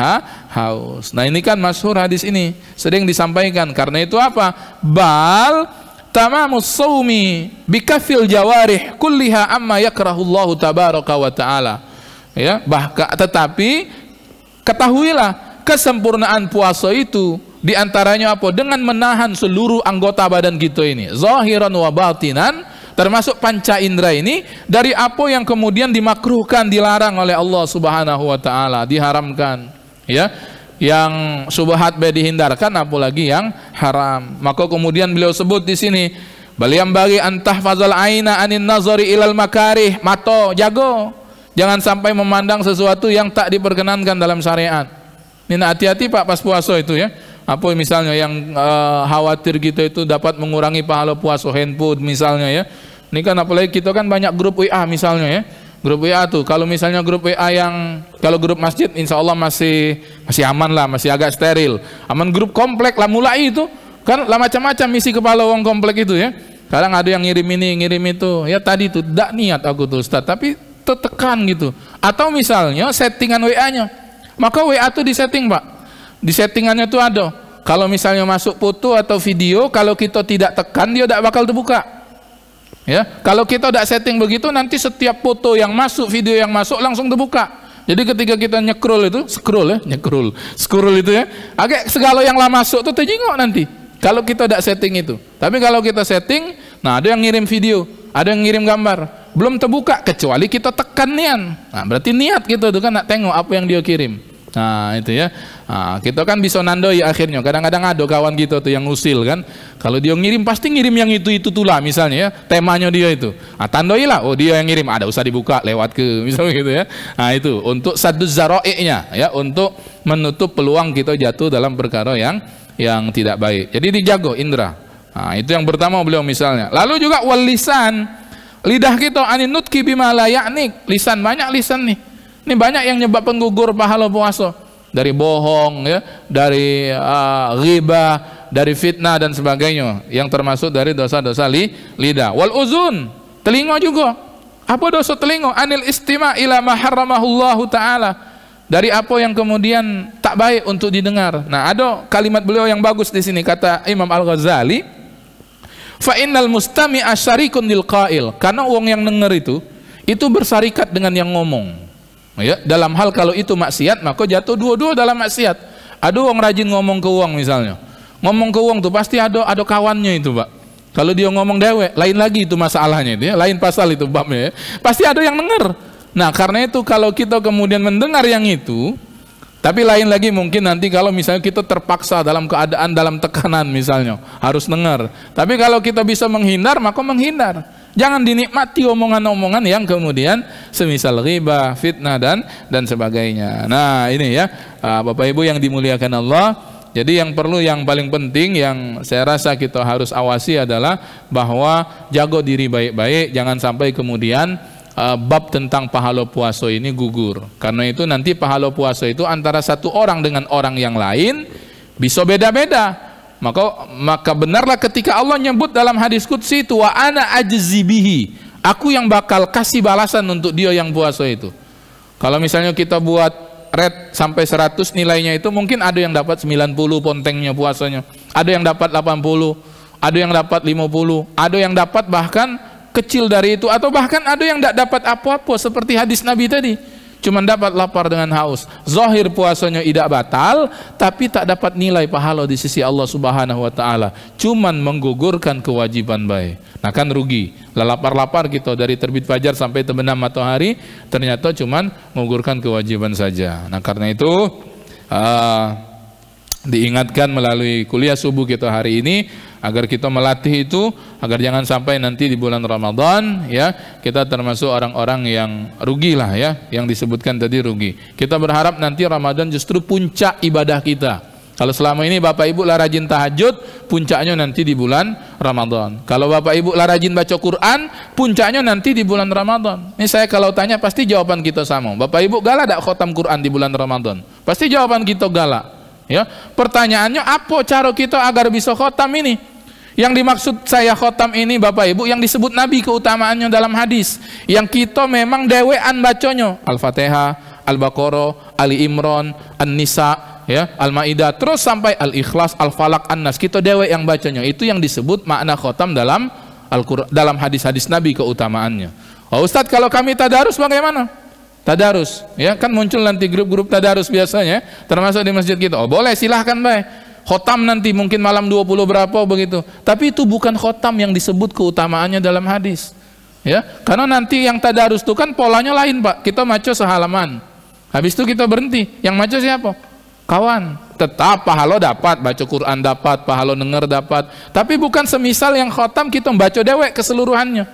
haus. Nah, ini kan masyhur hadis ini, sering disampaikan. Karena itu apa? Bal tamamus shaumi bikafil jawarih kulliha amma yakrahullahu tabaraka wa taala. Ya, tetapi ketahuilah kesempurnaan puasa itu diantaranya apa? Dengan menahan seluruh anggota badan kita ini, zahiran wa batinan, termasuk panca indera ini, dari apa yang kemudian dimakruhkan, dilarang oleh Allah Subhanahu wa taala, diharamkan. Ya, yang subhat be dihindarkan, apalagi yang haram. Maka kemudian beliau sebut di sini, beliau bagi antah fazal aina anin nazari ilal makarih. Mata jago, jangan sampai memandang sesuatu yang tak diperkenankan dalam syariat. Ini hati-hati Pak pas puasa itu ya. Apa misalnya yang khawatir kita itu dapat mengurangi pahala puasa, handphone misalnya ya. Ini kan apalagi kita kan banyak grup WA misalnya ya. Grup WA tuh, kalau misalnya grup WA yang, kalau grup masjid insya Allah masih aman lah, masih agak steril. Aman grup komplek lah mulai itu, kan lah macam-macam misi kepala uang komplek itu ya. Kadang ada yang ngirim ini, ngirim itu. Ya tadi tuh, tidak niat aku tuh Ustaz, tapi tertekan gitu. Atau misalnya settingan WA-nya, maka WA tuh disetting Pak. Di settingannya tuh ada, kalau misalnya masuk foto atau video, kalau kita tidak tekan dia tidak bakal terbuka. Ya, kalau kita tidak setting begitu, nanti setiap foto yang masuk, video yang masuk langsung terbuka. Jadi ketika kita scroll itu ya, agak segala yang lah masuk tuh terjengok nanti. Kalau kita tidak setting itu. Tapi kalau kita setting, nah ada yang ngirim video, ada yang ngirim gambar, belum terbuka kecuali kita tekan nian. Nah, berarti niat gitu tuh kan nak tengok apa yang dia kirim. Nah itu ya, nah, kita kan bisa nandoi akhirnya. Kadang-kadang ada kawan kita tuh yang usil kan, kalau dia ngirim pasti ngirim yang itu tuh lah misalnya ya, temanya dia itu. Nah, tandoi lah, oh dia yang ngirim, ada usah dibuka, lewat ke misalnya gitu ya. Nah itu untuk sadduz zara'i'nya ya, untuk menutup peluang kita jatuh dalam perkara yang tidak baik. Jadi dijago indera. Nah itu yang pertama beliau misalnya. Lalu juga wal lisan, lidah kita anin nutki bima la ya'nik. Lisan, banyak lisan nih. Ini banyak yang nyebabkan gugur pahala puasa, dari bohong ya, dari ghibah, dari fitnah dan sebagainya, yang termasuk dari dosa-dosa lidah. Wal uzun, telinga juga. Apa dosa telinga? Anil istima' ila ma harramahullahu taala, dari apa yang kemudian tak baik untuk didengar. Nah, ada kalimat beliau yang bagus di sini, kata Imam Al-Ghazali, fa innal mustami'a syarikun lil qail, karena uang yang dengar itu bersarikat dengan yang ngomong. Ya, dalam hal kalau itu maksiat, maka jatuh dua-dua dalam maksiat. Ada orang rajin ngomong ke uang misalnya, ngomong ke uang tuh pasti ada kawannya itu Pak. Kalau dia ngomong dewek, lain lagi itu masalahnya itu ya, lain pasal itu babnya ya. Pasti ada yang dengar. Nah karena itu kalau kita kemudian mendengar yang itu, Tapi lain lagi mungkin nanti kalau misalnya kita terpaksa dalam keadaan dalam tekanan misalnya harus dengar. Tapi kalau kita bisa menghindar maka menghindar. Jangan dinikmati omongan-omongan yang kemudian semisal ghibah, fitnah dan sebagainya. Nah ini ya Bapak Ibu yang dimuliakan Allah. Jadi yang paling penting yang saya rasa kita harus awasi adalah bahwa jago diri baik-baik, jangan sampai kemudian bab tentang pahala puasa ini gugur. Karena itu nanti pahala puasa itu antara satu orang dengan orang yang lain bisa beda-beda. Maka benarlah ketika Allah nyebut dalam hadis qudsi itu wa ana ajzi bihi, aku yang bakal kasih balasan untuk dia yang puasa itu. Kalau misalnya kita buat red sampai 100 nilainya itu mungkin ada yang dapat 90 pontengnya puasanya, ada yang dapat 80, ada yang dapat 50, ada yang dapat bahkan kecil dari itu, atau bahkan ada yang tidak dapat apa-apa seperti hadis Nabi tadi, cuma dapat lapar dengan haus. Zahir puasanya tidak batal, tapi tak dapat nilai pahala di sisi Allah Subhanahu wa taala, cuman menggugurkan kewajiban baik. Nah kan rugi. Lapar-lapar kita dari terbit fajar sampai terbenam matahari, ternyata cuman menggugurkan kewajiban saja. Nah karena itu diingatkan melalui kuliah subuh kita hari ini agar kita melatih itu agar jangan sampai nanti di bulan Ramadan ya kita termasuk orang-orang yang rugi lah ya, yang disebutkan tadi rugi. Kita berharap nanti Ramadan justru puncak ibadah kita. Kalau selama ini Bapak Ibu lah rajin tahajud, puncaknya nanti di bulan Ramadan. Kalau Bapak Ibu lah rajin baca Quran, puncaknya nanti di bulan Ramadan. Ini saya kalau tanya pasti jawaban kita sama. Bapak Ibu galak tak khotam Quran di bulan Ramadan? Pasti jawaban kita galak. Ya, pertanyaannya apa cara kita agar bisa khotam ini? Yang dimaksud saya khotam ini Bapak Ibu yang disebut Nabi keutamaannya dalam hadis, yang kita memang dewean bacanya Al-Fatihah, Al-Baqarah, Ali Imran, An-Nisa, ya, Al-Maidah, terus sampai Al-Ikhlas, Al-Falaq, An-Nas, kita dewe yang bacanya. Itu yang disebut makna khotam dalam Al-Qur'an, dalam hadis-hadis Nabi keutamaannya. Oh Ustadz, kalau kami tadarus bagaimana? Tadarus, ya kan muncul nanti grup-grup tadarus biasanya, termasuk di masjid kita. Oh boleh, silahkan baik. Khotam nanti mungkin malam 20 berapa begitu. Tapi itu bukan khotam yang disebut keutamaannya dalam hadis. Ya, karena nanti yang tadarus itu kan polanya lain Pak. Kita maca sehalaman. Habis itu kita berhenti. Yang maca siapa? Kawan. Tetap pahala dapat, baca Quran dapat, pahala denger dapat. Tapi bukan semisal yang khotam kita membaca dewek keseluruhannya.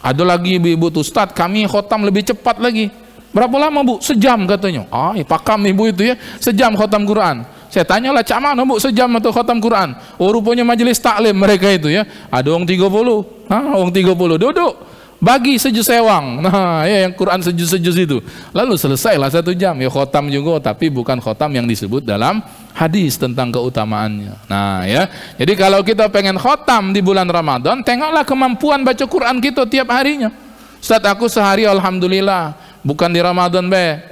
Ada lagi ibu-ibu tuh, Ustaz, kami khotam lebih cepat lagi. Berapa lama Bu? Sejam katanya. Ah, pakam ibu itu ya. Sejam khotam Quran. Saya tanyalah, cak mana Bu sejam atau khotam Quran? Oh rupanya majelis taklim mereka itu ya. Ada orang 30. Orang 30 duduk. Bagi sejus sewang. Nah ya yang Quran sejus-sejus itu. Lalu selesailah 1 jam. Ya khotam juga, tapi bukan khotam yang disebut dalam hadis tentang keutamaannya. Nah ya. Jadi kalau kita pengen khotam di bulan Ramadan, tengoklah kemampuan baca Quran kita tiap harinya. Ustaz, aku sehari alhamdulillah. Bukan di Ramadan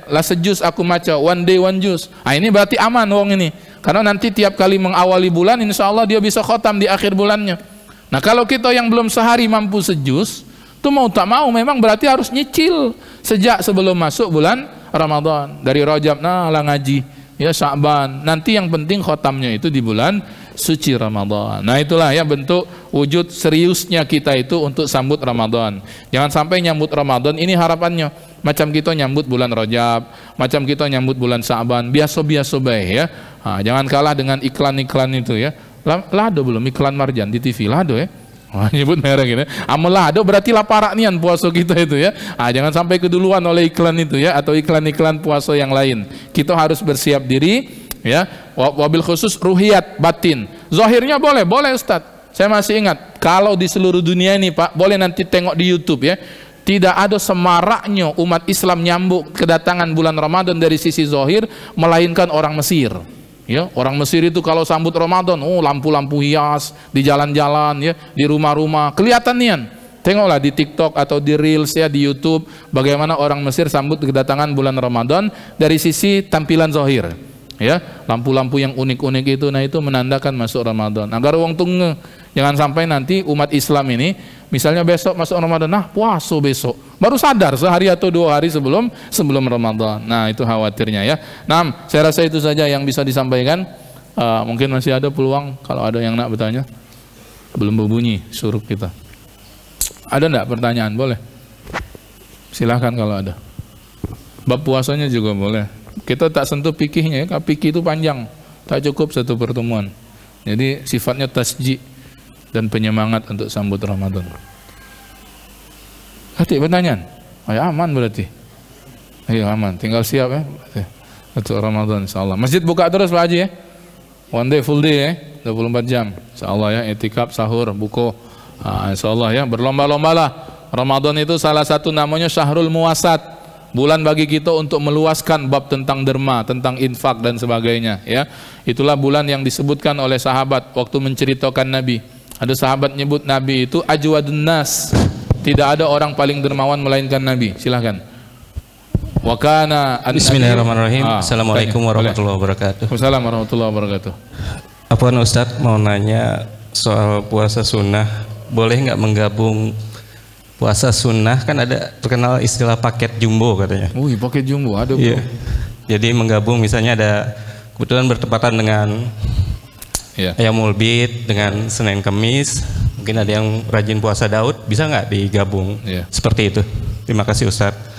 lah sejus aku maca, one day one juz. Ah ini berarti aman wong ini. Karena nanti tiap kali mengawali bulan insya Allah dia bisa khotam di akhir bulannya. Nah kalau kita yang belum sehari mampu sejus, itu mau tak mau memang berarti harus nyicil sejak sebelum masuk bulan Ramadan. Dari Rajab lah ngaji, ya Sya'ban. Nanti yang penting khotamnya itu di bulan suci Ramadan. Nah itulah ya bentuk wujud seriusnya kita itu untuk sambut Ramadan. Jangan sampai nyambut Ramadan ini harapannya macam kita nyambut bulan Rajab, macam kita nyambut bulan Sya'ban, biasa-biasa baik ya. Nah, jangan kalah dengan iklan-iklan itu ya. Lado belum iklan Marjan di TV, lado ya. Nyebut merek gitu. Amalado berarti laparak nian puasa kita itu ya. Jangan sampai keduluan oleh iklan itu ya, atau iklan-iklan puasa yang lain. Kita harus bersiap diri ya, wabil khusus ruhiyat batin. Zahirnya boleh Ustaz. Saya masih ingat kalau di seluruh dunia ini Pak, boleh nanti tengok di YouTube ya. Tidak ada semaraknya umat Islam nyambut kedatangan bulan Ramadan dari sisi zahir melainkan orang Mesir. Ya, orang Mesir itu kalau sambut Ramadan, lampu-lampu hias di jalan-jalan ya, di rumah-rumah, kelihatan nian. Tengoklah di TikTok atau di Reels ya, di YouTube bagaimana orang Mesir sambut kedatangan bulan Ramadan dari sisi tampilan zahir. Ya, lampu-lampu yang unik-unik itu, nah itu menandakan masuk Ramadan. Agar wong tunggu, jangan sampai nanti umat Islam ini misalnya besok masuk Ramadan, nah puasa besok, baru sadar sehari atau 2 hari sebelum Ramadan. Nah itu khawatirnya ya. Nah saya rasa itu saja yang bisa disampaikan. Mungkin masih ada peluang kalau ada yang nak bertanya. Belum berbunyi suruh kita. Ada enggak pertanyaan? Boleh. Silahkan kalau ada. Bab puasanya juga boleh. Kita tak sentuh fikihnya, ya. Fikih itu panjang, tak cukup satu pertemuan. Jadi sifatnya tasji' dan penyemangat untuk sambut Ramadan. Hati pertanyaan? Ayo aman berarti. Ayo aman, tinggal siap ya. Untuk Ramadan insyaallah. Masjid buka terus Pak Haji ya. One day full day ya, 24 jam. Insyaallah ya, itikaf, sahur, buku. Insyaallah ya, berlomba-lombalah. Ramadan itu salah satu namanya Syahrul Muwasat. Bulan bagi kita untuk meluaskan bab tentang derma, tentang infak dan sebagainya ya. Itulah bulan yang disebutkan oleh sahabat waktu menceritakan Nabi. Ada sahabat nyebut Nabi itu ajwadun nas. Tidak ada orang paling dermawan melainkan Nabi. Silahkan. Wa kana Bismillahirrahmanirrahim. Assalamualaikum warahmatullahi wabarakatuh. Waalaikumsalam warahmatullahi wabarakatuh. Apaan Ustadz mau nanya soal puasa sunnah, boleh nggak menggabung puasa sunnah? Kan ada terkenal istilah paket jumbo katanya. Wih, paket jumbo ada bro. Iya. Jadi menggabung misalnya ada kebetulan bertepatan dengan Ayamul Bid dengan Senin Kemis, mungkin ada yang rajin puasa Daud, bisa nggak digabung seperti itu? Terima kasih Ustadz.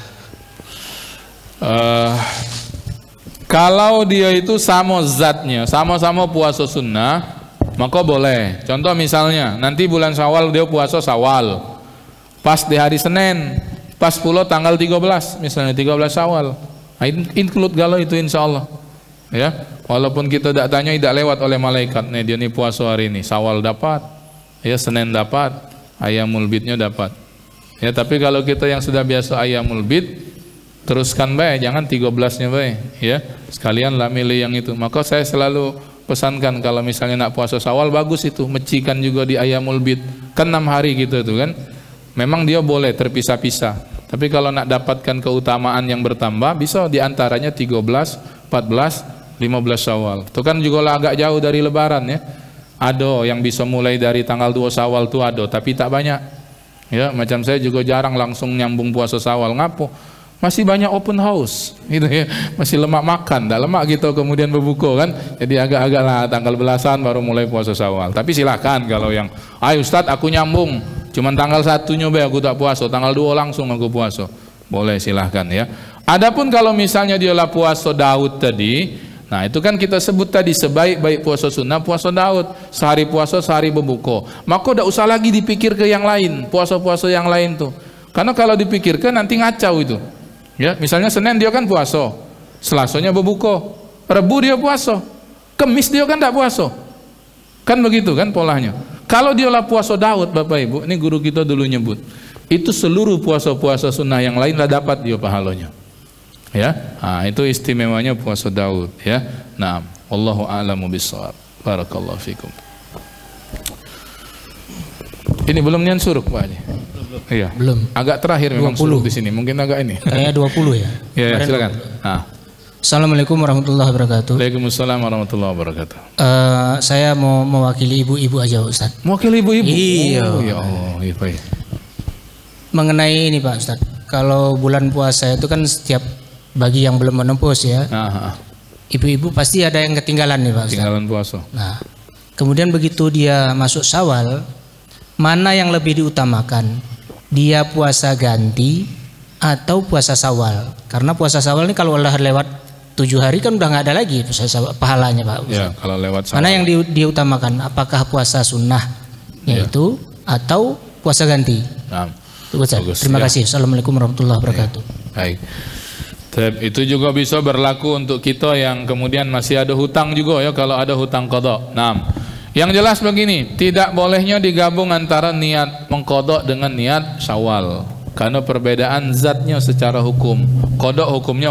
Kalau dia itu sama zatnya, sama-sama puasa sunnah, maka boleh. Contoh misalnya nanti bulan Syawal dia puasa Syawal, pas di hari Senin, pas 10 tanggal 13, misalnya 13 Syawal, include galau itu insya Allah. Ya, walaupun kita tidak tanya, tidak lewat oleh malaikat, nih dia nih puasa hari ini, Syawal dapat, ya Senin dapat, Ayamul Bidnya dapat. Ya, tapi kalau kita yang sudah biasa Ayamul Bid, teruskan baik, jangan 13-nya baik, ya. Sekalian lah milih yang itu. Maka saya selalu pesankan kalau misalnya nak puasa Syawal, bagus itu, mecikan juga di Ayamul Bid. Kan 6 hari gitu tuh kan. Memang dia boleh terpisah-pisah. Tapi kalau nak dapatkan keutamaan yang bertambah, bisa diantaranya 13, 14, 15 Syawal. Itu kan juga lah agak jauh dari Lebaran ya. Ada yang bisa mulai dari tanggal 2 Syawal tuh ada, tapi tak banyak. Ya, macam saya juga jarang langsung nyambung puasa Syawal. Ngapo? Masih banyak open house, gitu ya. Masih lemak makan, dah lemak gitu kemudian berbuka kan. Jadi agak-agak lah tanggal belasan baru mulai puasa Syawal. Tapi silakan kalau yang, ayo Ustadz aku nyambung, cuman tanggal 1-nya be aku tak puasa, tanggal 2 langsung aku puasa. Boleh, silahkan ya. Adapun kalau misalnya dia lah puasa Daud tadi, nah itu kan kita sebut tadi sebaik-baik puasa sunnah puasa Daud, sehari puasa sehari berbuka. Maka tidak usah lagi dipikir ke yang lain, puasa-puasa yang lain tuh. Karena kalau dipikirkan nanti ngacau itu. Ya, misalnya Senin dia kan puasa, Selasanya berbuka, Rebu dia puasa, Kemis dia kan tidak puasa. Kan begitu kan polanya. Kalau dia lah puasa Daud, Bapak Ibu, ini guru kita dulu nyebut, itu seluruh puasa-puasa sunnah yang lain lah dapat dia pahalanya. Ya, nah, itu istimewanya puasa Daud ya. Nah, wallahu a'lamu bissawab. Barakallahu fikum. Ini belum nian suruk Pak Haji. Iya. Belum. Agak terakhir memang 20 di sini. Mungkin agak ini. Kayaknya 20 ya. Ya, silakan. Nah. Assalamualaikum warahmatullahi wabarakatuh. Waalaikumsalam warahmatullahi wabarakatuh. Saya mau mewakili ibu-ibu aja Ustaz. Mewakili ibu-ibu? Iya. Oh, ya Allah, iya baik. Mengenai ini Pak Ustaz, kalau bulan puasa itu kan setiap bagi yang belum menembus ya. Ibu-ibu pasti ada yang ketinggalan nih Pak Ustaz. Ketinggalan puasa. Nah, kemudian begitu dia masuk Syawal, mana yang lebih diutamakan? Dia puasa ganti atau puasa Syawal? Karena puasa Syawal ini kalau udah lewat 7 hari kan udah nggak ada lagi pahalanya Pak. Ya, kalau lewat Syawal. Mana yang diutamakan? Apakah puasa sunnah yaitu atau puasa ganti? Nah, terima kasih. Assalamualaikum warahmatullahi wabarakatuh. Baik. Itu juga bisa berlaku untuk kita yang kemudian masih ada hutang juga ya, kalau ada hutang qada. Nah, yang jelas begini, tidak bolehnya digabung antara niat mengqada dengan niat Syawal. Karena perbedaan zatnya secara hukum. Qada hukumnya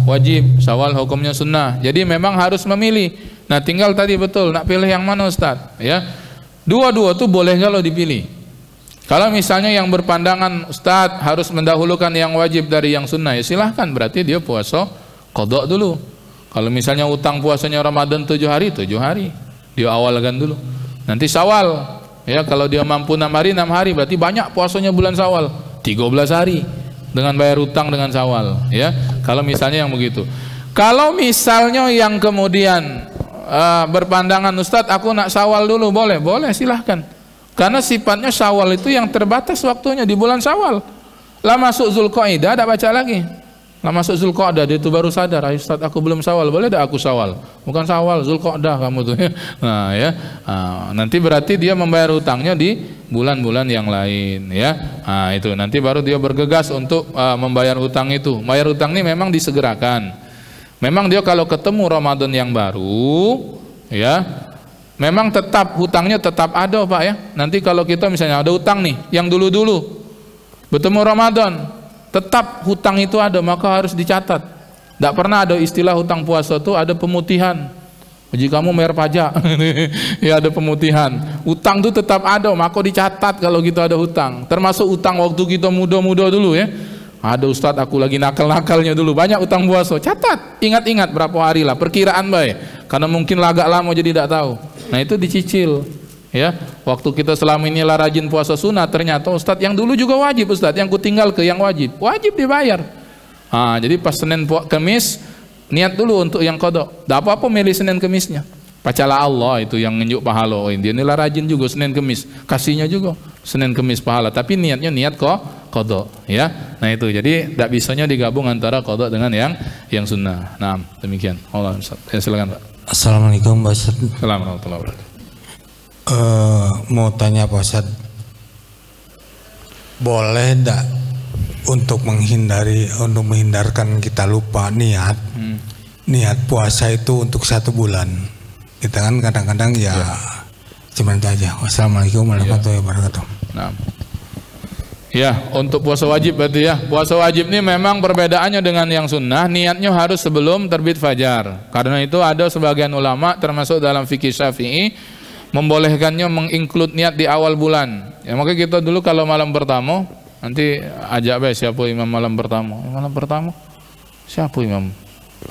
wajib, Syawal hukumnya sunnah. Jadi memang harus memilih. Nah, tinggal tadi betul nak pilih yang mana Ustaz, ya. Dua-dua tuh boleh kalau dipilih. Kalau misalnya yang berpandangan Ustaz harus mendahulukan yang wajib dari yang sunnah, ya silahkan, berarti dia puasa qada dulu. Kalau misalnya utang puasanya Ramadan 7 hari, 7 hari. Dia awalkan dulu. Nanti Syawal, ya kalau dia mampu 6 hari, 6 hari, berarti banyak puasanya bulan Syawal. 13 hari dengan bayar utang dengan Syawal, ya. Kalau misalnya yang begitu. Kalau misalnya yang kemudian berpandangan Ustadz aku nak Syawal dulu, boleh, boleh silahkan. Karena sifatnya Syawal itu yang terbatas waktunya di bulan Syawal. Lah masuk Zulqaidah tidak baca lagi. Lah masuk Zulqa'dah dia itu baru sadar, Ustaz aku belum Syawal, boleh tak aku Syawal? Bukan Syawal, Zulqa'dah kamu tuh. Nah ya, nanti berarti dia membayar hutangnya di bulan-bulan yang lain ya. Nah itu nanti baru dia bergegas untuk membayar hutang itu. Bayar hutang ini memang disegerakan. Memang dia kalau ketemu Ramadan yang baru ya, memang tetap hutangnya tetap ada Pak ya. Nanti kalau kita misalnya ada hutang nih yang dulu-dulu bertemu Ramadan, tetap hutang itu ada, maka harus dicatat. Tidak pernah ada istilah hutang puasa itu ada pemutihan. Jika kamu bayar pajak, ya ada pemutihan. Hutang itu tetap ada, maka dicatat kalau kita ada hutang. Termasuk hutang waktu kita muda-muda dulu ya. Ada Ustadz aku lagi nakal-nakalnya dulu, banyak hutang puasa. Catat, ingat-ingat berapa hari lah, perkiraan baik. Karena mungkin agak lama jadi tidak tahu. Nah itu dicicil. Ya, waktu kita selama ini lah rajin puasa sunnah, ternyata Ustadz yang dulu juga wajib Ustadz, yang ku tinggal ke yang wajib dibayar. Jadi pas Senin Kamis niat dulu untuk yang qada. Tak apa-apa milih Senin Kemisnya. Pacalah Allah itu yang nunjuk pahala. Oh, dia ini lah rajin juga Senin Kemis, kasihnya juga Senin Kemis pahala. Tapi niatnya niat qada. Ya, nah itu jadi tidak bisanya digabung antara qada dengan yang sunnah. Nah demikian. Allah Ustaz. Silakan Pak. Assalamualaikum Pak Ustaz. Assalamualaikum warahmatullahi wabarakatuh. Mau tanya Pak Ustaz, boleh enggak untuk menghindarkan kita lupa niat puasa itu untuk 1 bulan? Kita kan kadang-kadang ya cuman itu aja. Wassalamualaikum warahmatullahi wabarakatuh. Nah. Ya, untuk puasa wajib berarti ya. Puasa wajib ini memang perbedaannya dengan yang sunnah, niatnya harus sebelum terbit fajar. Karena itu ada sebagian ulama termasuk dalam fikih Syafi'i membolehkannya menginclude niat di awal bulan. Ya maka kita dulu kalau malam pertama nanti ajak baik siapa imam malam pertama. Malam pertama siapa imam?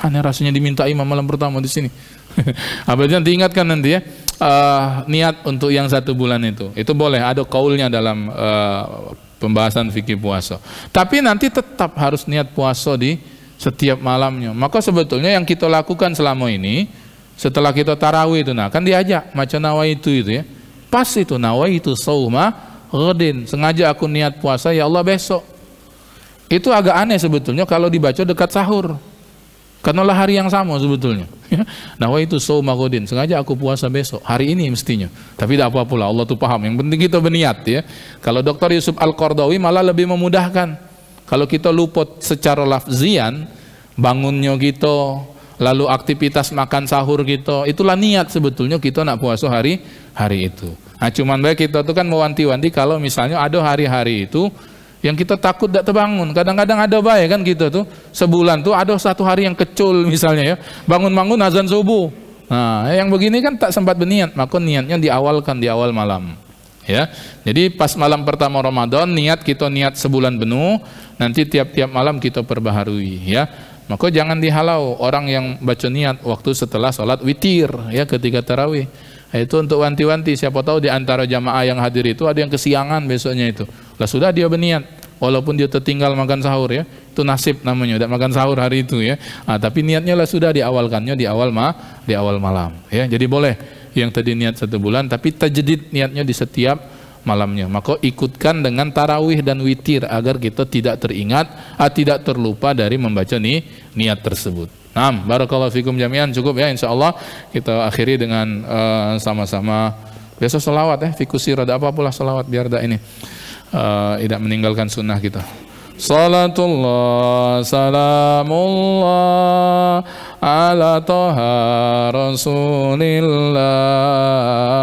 Aneh rasanya diminta imam malam pertama di sini. Apalagi nanti ingatkan nanti ya niat untuk yang 1 bulan itu boleh, ada kaulnya dalam pembahasan fikih puasa. Tapi nanti tetap harus niat puasa di setiap malamnya. Maka sebetulnya yang kita lakukan selama ini setelah kita tarawih itu, nah kan diajak maca nawaitu itu ya, pas itu nawaitu shauma ghadin, sengaja aku niat puasa ya Allah besok. Itu agak aneh sebetulnya kalau dibaca dekat sahur, karena lah hari yang sama sebetulnya. Nawaitu shauma ghadin, sengaja aku puasa besok, hari ini mestinya. Tapi tidak apa-apa lah, Allah tuh paham. Yang penting kita berniat ya. Kalau Dr. Yusuf Al-Qardawi malah lebih memudahkan. Kalau kita luput secara lafzian, bangunnya kita, lalu aktivitas makan sahur gitu, itulah niat sebetulnya kita nak puasa hari itu. Nah cuman baik kita tuh kan mewanti-wanti kalau misalnya ada hari-hari itu yang kita takut tidak terbangun. Kadang-kadang ada baik kan kita tuh sebulan tuh ada 1 hari yang kecul misalnya ya, bangun-bangun azan subuh. Nah yang begini kan tak sempat berniat, maka niatnya diawalkan di awal malam. Ya, jadi pas malam pertama Ramadan kita niat sebulan penuh, nanti tiap-tiap malam kita perbaharui ya. Maka jangan dihalau orang yang baca niat waktu setelah sholat witir ya ketika tarawih. Itu untuk wanti-wanti, siapa tahu di antara jamaah yang hadir itu ada yang kesiangan besoknya itu. Lah sudah dia berniat walaupun dia tertinggal makan sahur ya. Itu nasib namanya, tidak makan sahur hari itu ya. Tapi niatnya lah sudah diawalkannya di awal malam ya. Jadi boleh yang tadi niat 1 bulan tapi tajdid niatnya di setiap malamnya. Maka ikutkan dengan tarawih dan witir agar kita tidak teringat, tidak terlupa dari membaca niat tersebut. Naam, barakallahu fikum jami'an. Cukup ya, insyaallah kita akhiri dengan sama-sama besok selawat ya, fikusir ada apa pula selawat biar ini tidak meninggalkan sunnah kita. Salatullah salamullah ala toha rasulillah.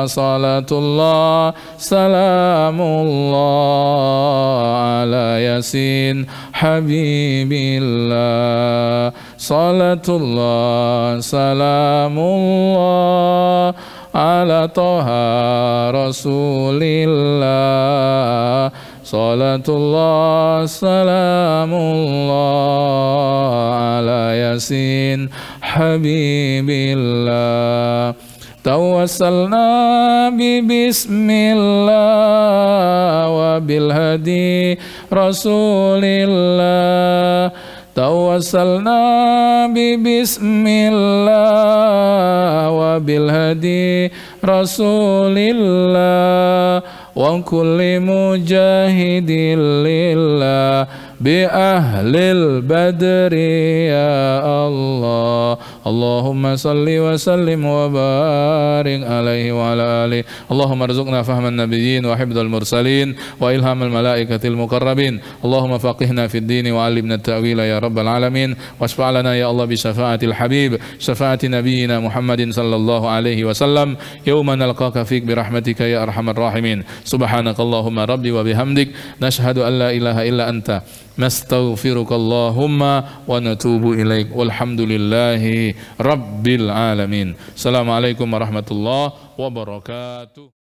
Salatullah salamullah ala yasin habibillah. Salatullah salamullah ala toha rasulillah. Salatullah salamullah ala yasin habibillah. Tawassalna bi bismillah wa bil hadi rasulillah. Tawassalna bi bismillah wa bil hadi rasulillah wa kulli mujahidin lillah bi ahlil badri ya Allah. Allahumma salli wa sallim wa barik alaihi wa ala alihi. Allahumma arzuqna fahman nabiyyin wa hifdzal mursalin wa ilhamal malaikatil muqarrabin. Allahumma faqihna fid din wa 'allimna at-ta'wila ya rabbal alamin. Washfa' lana ya Allah bi syafaatil habib, syafaati nabiyyina Muhammadin sallallahu alaihi wasallam yauma nalqaka fik bi rahmatika ya arhamar rahimin. Subhanakallahumma rabbi wa bihamdik nashhadu an la ilaha illa anta nastaghfirukallahumma wa natubu ilaik. Walhamdulillahi rabbil alamin. Assalamualaikum warahmatullahi wabarakatuh.